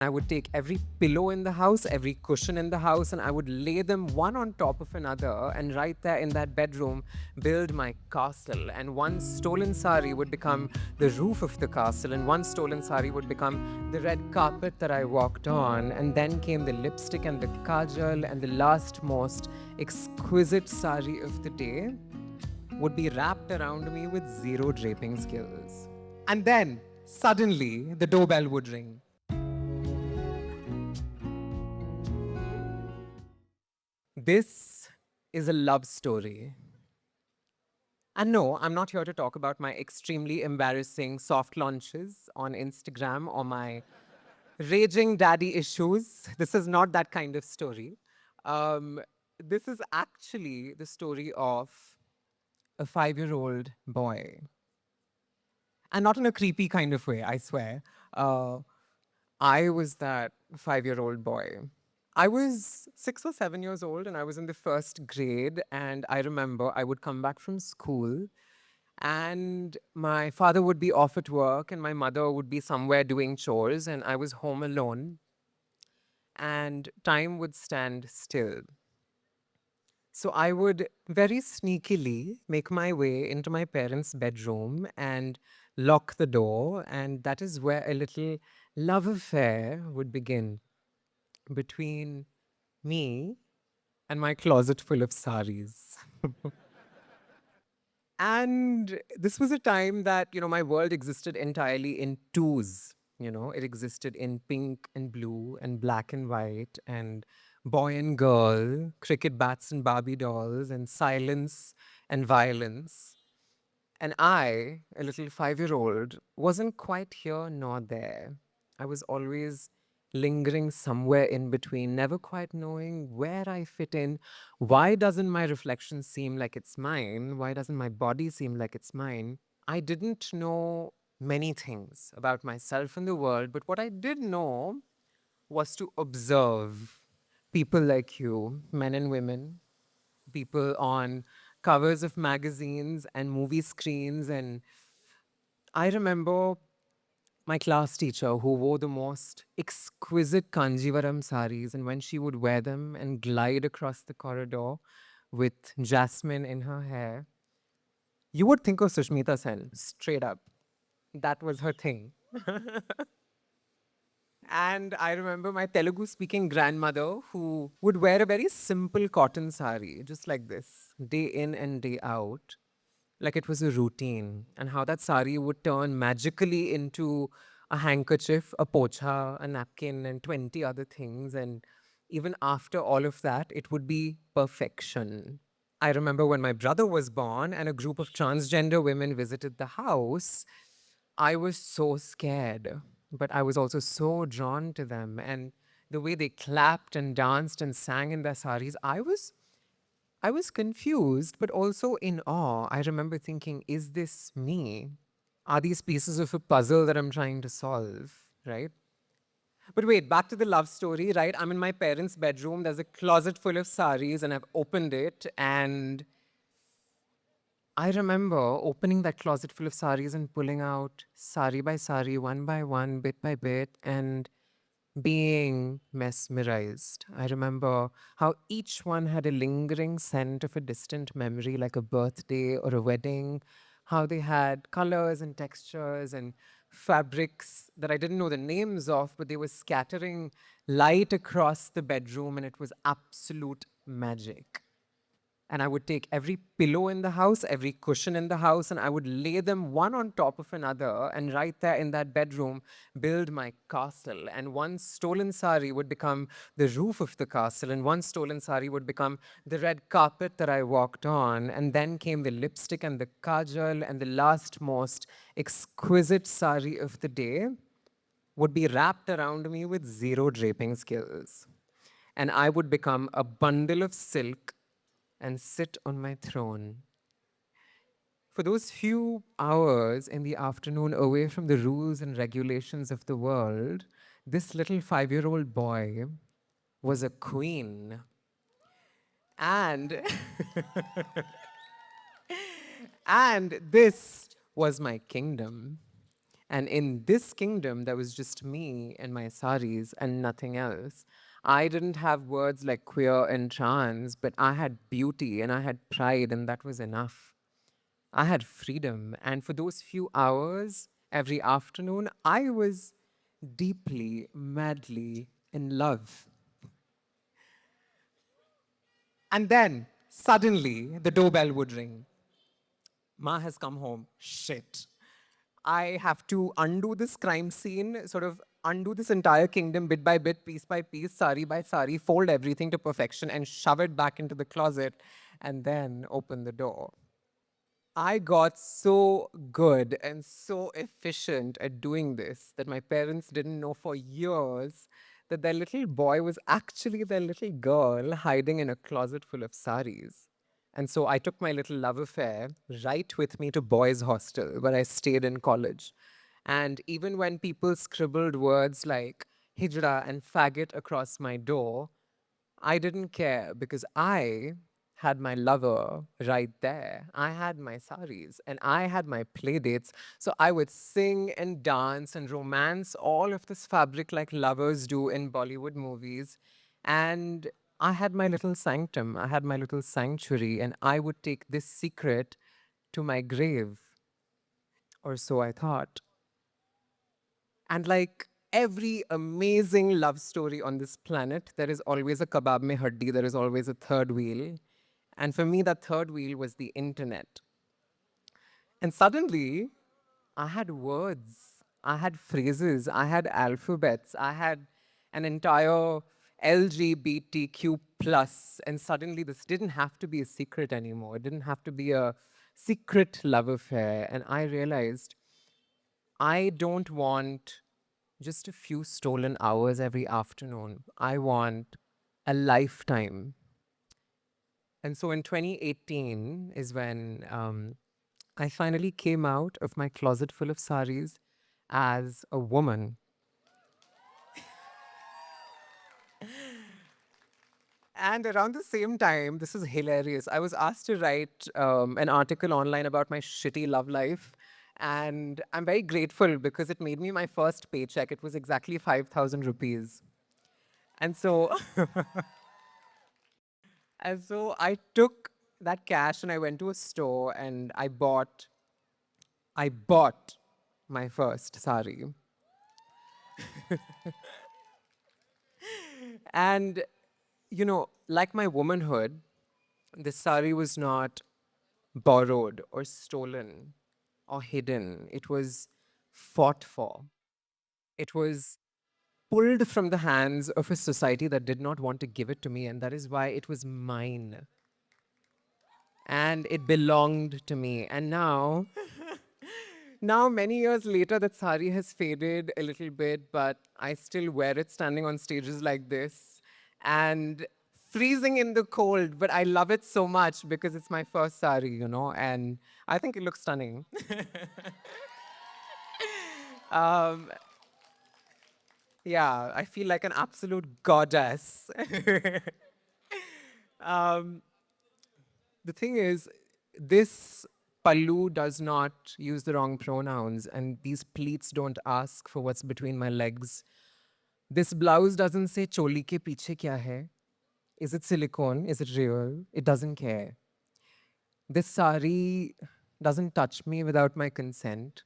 I would take every pillow in the house, every cushion in the house, and I would lay them one on top of another. And right there in that bedroom, build my castle. And one stolen sari would become the roof of the castle, and one stolen sari would become the red carpet that I walked on. And then came the lipstick and the kajal, and the last most exquisite sari of the day would be wrapped around me with zero draping skills. And then, suddenly, the doorbell would ring. This is a love story. And no, I'm not here to talk about my extremely embarrassing soft launches on Instagram or my raging daddy issues. This is not that kind of story. Um, this is actually the story of a 5-year-old boy. And not in a creepy kind of way, I swear. Uh, I was that 5-year-old boy. I was 6 or 7 years old and I was in the first grade. And I remember I would come back from school and my father would be off at work and my mother would be somewhere doing chores. And I was home alone and time would stand still. So I would very sneakily make my way into my parents' bedroom and lock the door. And that is where a little love affair would begin between me and my closet full of saris. And this was a time that, my world existed entirely in twos. It existed in pink and blue and black and white and boy and girl, cricket bats and Barbie dolls and silence and violence. And I, a little 5-year-old, wasn't quite here nor there. I was always lingering somewhere in between, never quite knowing where I fit in. Why doesn't my reflection seem like it's mine? Why doesn't my body seem like it's mine? I didn't know many things about myself and the world, but what I did know was to observe people like you, men and women, people on covers of magazines and movie screens. And I remember my class teacher who wore the most exquisite Kanjivaram saris. And when she would wear them and glide across the corridor with jasmine in her hair, you would think of Sushmita Sen, straight up. That was her thing. And I remember my Telugu speaking grandmother who would wear a very simple cotton sari, just like this, day in and day out, like it was a routine, and how that sari would turn magically into a handkerchief, a pocha, a napkin, and 20 other things. And even after all of that, it would be perfection. I remember when my brother was born and a group of transgender women visited the house, I was so scared, but I was also so drawn to them. And the way they clapped and danced and sang in their saris, I was confused, but also in awe. I remember thinking, is this me? Are these pieces of a puzzle that I'm trying to solve? Right? But wait, back to the love story, right? I'm in my parents' bedroom. There's a closet full of saris, and I've opened it. And I remember opening that closet full of saris and pulling out sari by sari, one by one, bit by bit, and being mesmerized. I remember how each one had a lingering scent of a distant memory, like a birthday or a wedding, how they had colors and textures and fabrics that I didn't know the names of, but they were scattering light across the bedroom, and it was absolute magic. And I would take every pillow in the house, every cushion in the house, and I would lay them one on top of another. And right there in that bedroom, build my castle. And one stolen sari would become the roof of the castle, and one stolen sari would become the red carpet that I walked on. And then came the lipstick and the kajal, and the last most exquisite sari of the day would be wrapped around me with zero draping skills. And I would become a bundle of silk and sit on my throne. For those few hours in the afternoon, away from the rules and regulations of the world, this little 5-year-old boy was a queen. And, and this was my kingdom. And in this kingdom, there was just me and my saris and nothing else. I didn't have words like queer and trans, but I had beauty and I had pride, and that was enough. I had freedom. And for those few hours every afternoon, I was deeply, madly in love. And then suddenly the doorbell would ring. Ma has come home. Shit. I have to undo this crime scene, sort of undo this entire kingdom bit by bit, piece by piece, sari by sari, fold everything to perfection and shove it back into the closet and then open the door. I got so good and so efficient at doing this that my parents didn't know for years that their little boy was actually their little girl hiding in a closet full of saris. And so I took my little love affair right with me to boys' hostel where I stayed in college. And even when people scribbled words like hijra and faggot across my door, I didn't care because I had my lover right there. I had my saris and I had my play dates. So I would sing and dance and romance all of this fabric like lovers do in Bollywood movies. And I had my little sanctum, I had my little sanctuary, and I would take this secret to my grave, or so I thought. And like every amazing love story on this planet, there is always a kebab mein haddi, there is always a third wheel. And for me, that third wheel was the internet. And suddenly, I had words, I had phrases, I had alphabets, I had an entire LGBTQ plus. And suddenly, this didn't have to be a secret anymore. It didn't have to be a secret love affair. And I realized I don't want just a few stolen hours every afternoon. I want a lifetime. And so in 2018 is when I finally came out of my closet full of saris as a woman. And around the same time, this is hilarious. I was asked to write an article online about my shitty love life. And I'm very grateful because it made me my first paycheck. It was exactly 5,000 rupees. And so And so I took that cash and I went to a store and I bought my first sari. And like my womanhood, this sari was not borrowed or stolen or hidden. It was fought for. It was pulled from the hands of a society that did not want to give it to me, and that is why it was mine. And it belonged to me. And now, many years later, that sari has faded a little bit, but I still wear it standing on stages like this and freezing in the cold. But I love it so much because it's my first sari, and I think it looks stunning. um, yeah, I feel like an absolute goddess. um, the thing is, this pallu does not use the wrong pronouns, and these pleats don't ask for what's between my legs. This blouse doesn't say choli ke piche kya hai. Is it silicone? Is it real? It doesn't care. This sari doesn't touch me without my consent.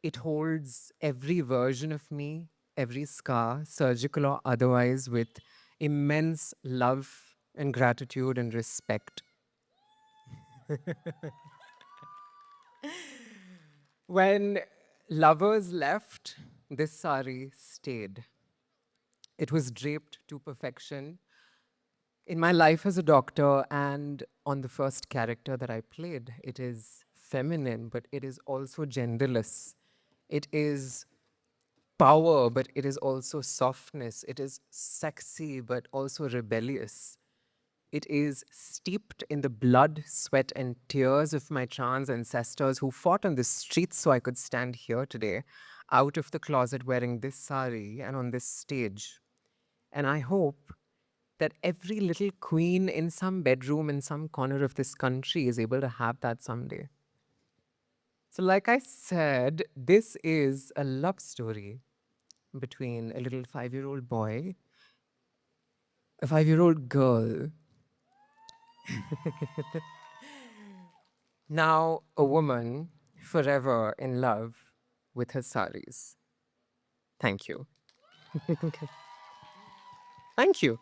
It holds every version of me, every scar, surgical or otherwise, with immense love and gratitude and respect. When lovers left, this sari stayed. It was draped to perfection. In my life as a doctor and on the first character that I played, it is feminine, but it is also genderless. It is power, but it is also softness. It is sexy, but also rebellious. It is steeped in the blood, sweat, and tears of my trans ancestors who fought on the streets so I could stand here today, out of the closet wearing this sari and on this stage. And I hope that every little queen in some bedroom in some corner of this country is able to have that someday. So, like I said, this is a love story between a little 5-year-old boy, a 5-year-old girl, now a woman forever in love with her saris. Thank you. Thank you.